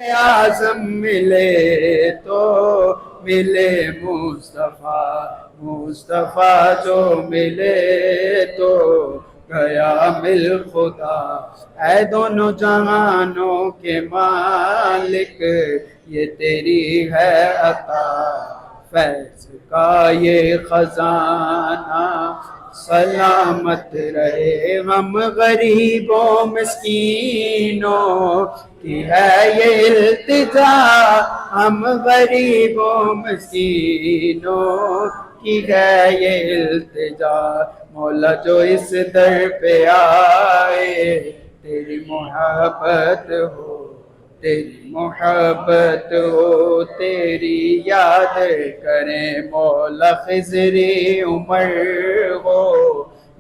आज़म मिले तो मिले मुस्तफ़ा, मुस्तफ़ा जो मिले तो गया मिल खुदा। ऐ दोनों जहानों के मालिक ये तेरी है अता, फैज़ का ये खजाना सलामत रहे। हम गरीबों मिस्कीनों की है ये इल्तिजा, हम गरीबों मिस्कीनों की है ये इल्तिजा। मौला जो इस दर पे आए तेरी मोहब्बत हो, तेरी मोहब्बत हो, तेरी याद करें। मौला खिजरी उमर हो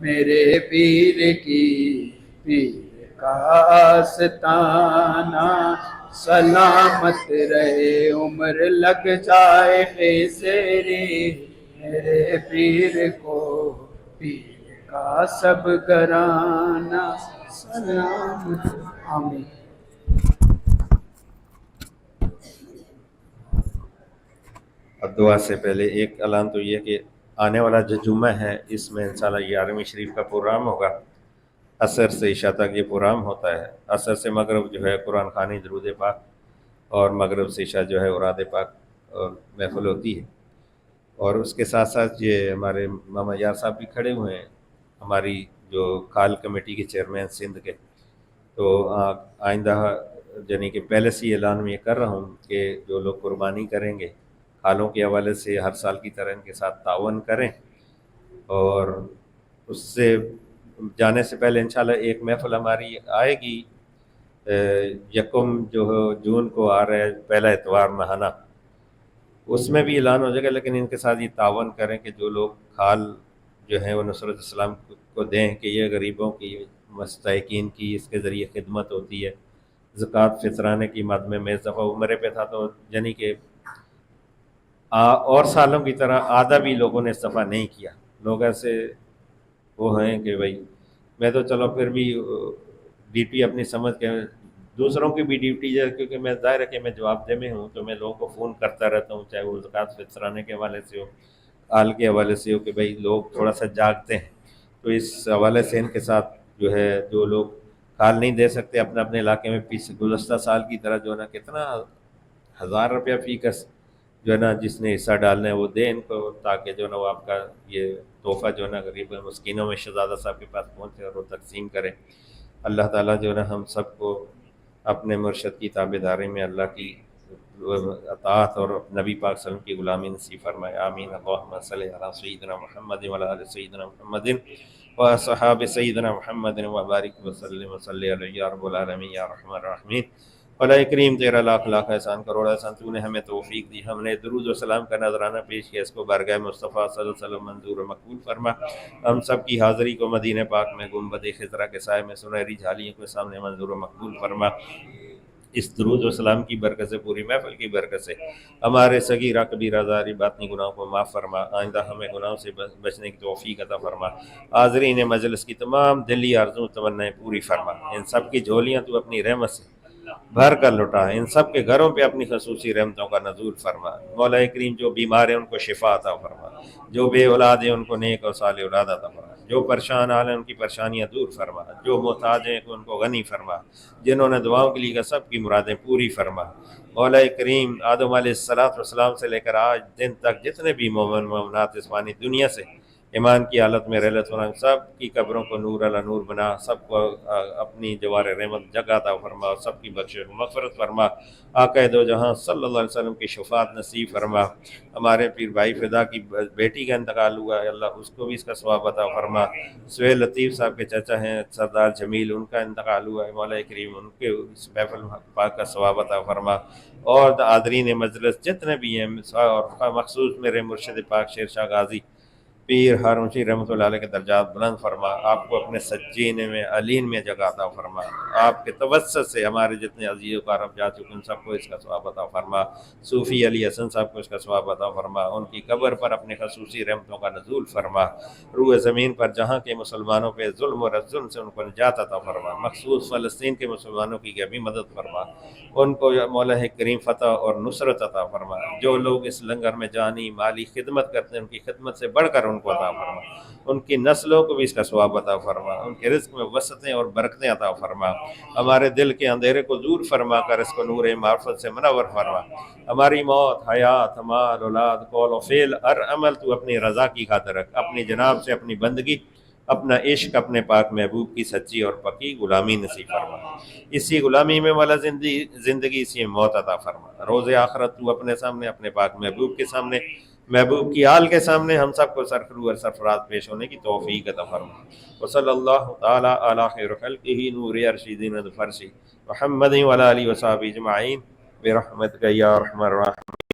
मेरे पीर की, पीर का आस्ताना सलामत रहे। उम्र लग जाए खिजरी मेरे पीर को, पीर का सब घराना सलामत। आमीन। अब दुआ से पहले एक ऐलान तो ये कि आने वाला जो जुम्मा है इसमें इंशाल्लाह 11वीं शरीफ का प्रोग्राम होगा। असर से इशा तक ये प्रोग्राम होता है। असर से मगरब जो है कुरान खानी दरूद पाक, और मगरब से इशा जो है औराद पाक और महफिल होती है। और उसके साथ साथ ये हमारे मामा यार साहब भी खड़े हुए हैं, हमारी जो खाल कमेटी के चेयरमैन सिंध के। तो आइंदा यानी कि पहले से ही ऐलान में ये कर रहा हूँ कि जो लोग कुर्बानी करेंगे खालों के हवाले से हर साल की तरह इनके साथ तावन करें। और उससे जाने से पहले इंशाल्लाह एक महफिल हमारी आएगी यकम जो जून को आ रहा है, पहला इतवार महाना, उसमें भी ऐलान हो जाएगा। लेकिन इनके साथ ये तावन करें कि जो लोग खाल जो है वो नुसरत इस्लाम को दें कि ये गरीबों की मस्तकीन की इसके ज़रिए खिदमत होती है। ज़कात फितराने की मद में इस दफ़ा उम्र पे था तो यानी कि और सालों की तरह आधा भी लोगों ने इस दफ़ा नहीं किया। लोग ऐसे वो हैं कि भाई मैं तो चलो फिर भी ड्यूटी अपनी समझ के, दूसरों की भी ड्यूटी है, क्योंकि मैं ज़ाहिर है कि मैं जवाबदेह में हूँ तो मैं लोगों को फ़ोन करता रहता हूँ, चाहे वो ज़कात फितराने के हवाले से हो, हाल के हवाले से हो कि भाई लोग थोड़ा सा जागते हैं। तो इस हवाले से इनके साथ जो है जो लोग खाल नहीं दे सकते अपने अपने इलाके में, पीछे गुज़श्ता साल की तरह जो है ना कितना 1000 रुपया फ़ी का जो है ना जिसने हिस्सा डालना है वो दे इनको, ताकि जो है ना वो आपका ये तोहफ़ा जो है ना गरीब मस्किनों में शहज़ादा साहब के पास पहुँचे और वो तकसीम करें। अल्लाह ताला जो है ना हम सबको अपने मुर्शद की ताबेदारी में अल्लाह की अताअत और नबी पाक सल्लल्लाहु अलैहि वसल्लम की ग़ुलामी नसीब फरमाए। आमीन। अल्लाहुम्मा सल्लि अला सय्यिदिना मुहम्मदिन व अला आलि सय्यिदिना मुहम्मदिन व अस्हाबि सय्यिदिना मुहम्मदिन व बारिक व सल्लिम व सल्लि अलैहि या रब्बल आलमीन या रहमान रहीम। औला करीम तेरा लाख लाख एहसान करोड़ एहसान, तूने हमें तौफीक दी, हमने दुरूद व सलाम का नजराना पेश किया, इसको बारगाह मुस्तफ़ा सल्लल्लाहु अलैहि वसल्लम मंजूर व मकबूल फरमा। हम सब की हाज़िरी को मदीने पाक में गुंबद खिज़रा के साए में सुनहरी झालियों के सामने मंजूर व मकबूल फरमा। इस दुरूद व सलाम की बरकत से, पूरी महफिल की बरकत से हमारे सगीरा कबीरा ज़ाहिरी बातिनी गुनाहों को माफ़ फरमा। आइंदा हमें गुनाहों से बचने की तौफीक अता फरमा। हाज़रीन मजलिस की तमाम दिली आरज़ू तमन्नाएं पूरी फरमा। इन सब की झोलियाँ तू अपनी रहमत से भर कर लुटा। इन सब के घरों पे अपनी खसूसी रहमतों का नजूल फरमा। मौला करीम जो बीमार है उनको शिफा अता फरमा, जो बे औलाद है उनको नेक और साले औलाद अता फरमा, जो परेशान हाल है उनकी परेशानियां दूर फरमा, जो मोहताज हैं उनको गनी फरमा, जिन्होंने दुआओं के लिए सब की मुरादें पूरी फरमा। मौला करीम आदम अलैहिस्सलाम से लेकर आज दिन तक जितने भी मोमिन मोमिनात इस फानी दुनिया से ईमान की हालत में रहलत फरमा, सब की कब्रों को नूर अला नूर बना, सबको अपनी जवार रहमत जगह अता फरमा, सबकी बख्शिश मग़फ़िरत फरमा। आक़ा दो जहां सल्लल्लाहु अलैहि वसल्लम की शफ़ाअत नसीब फरमा। हमारे पीर भाई फ़िदा की बेटी का इंतकाल हुआ है, अल्लाह उसको भी इसका सवाब अता फरमा। सुहेल लतीफ़ साहब के चाचा हैं सरदार जमील, उनका इंतकाल हुआ है, मौला करीम उनके इस महफ़िल पाक का सवाब अता फरमा। और हाज़रीन मजलिस जितने भी हैं और मखसूस मेरे मुर्शिद पाक शेर शाह गाज़ी پیر ہارون شاہ رحمۃ اللہ علیہ کے درجات بلند فرما، آپ کو اپنے سجین میں علین میں جگہ عطا فرما، آپ کے توسط سے ہمارے جتنے عزیز و کارب جا چکے ان سب کو اس کا ثواب عطا فرما، صوفی علی حسن صاحب کو اس کا ثواب عطا فرما، ان کی قبر پر اپنے خصوصی رحمتوں کا نزول فرما، روح زمین پر جہاں کے مسلمانوں پہ ظلم و ظلم سے ان کو نجات عطا فرما، مخصوص فلسطین کے مسلمانوں کی بھی مدد فرما، ان کو مولا کریم فتح اور نصرت عطا فرما، جو لوگ اس لنگر میں جانی مالی خدمت کرتے ہیں ان کی خدمت سے بڑھ کر ان کو عطا فرما، ان کی نسلوں کو بھی اس کا ثواب عطا فرما، ان کے رزق میں وسعتیں اور برکتیں عطا فرما، ہمارے دل کے اندھیرے کو دور فرما کر اس کو نور معرفت سے منور فرما، ہماری موت، حیات، مال، اولاد، قول و فعل، ہر عمل تو اپنی رضا کی خاطر رکھ، اپنی جناب سے اپنی بندگی، اپنا عشق اپنے پاک محبوب کی سچی اور پکی غلامی نصیب فرما، اسی غلامی میں والا زندگی اسی میں موت عطا فرما، روز آخرت تو اپنے سامنے اپنے پاک محبوب کے سامنے محبوب کی آل کے سامنے ہم سب کو سرخرو اور سرفراز پیش ہونے کی توفیق عطا فرما، وصلی اللہ تعالی علی خیر خلقہ نور ارشدین الفرسی محمد وعلی آلہ وصحبہ اجمعین برحمتک یا ارحم الراحمین۔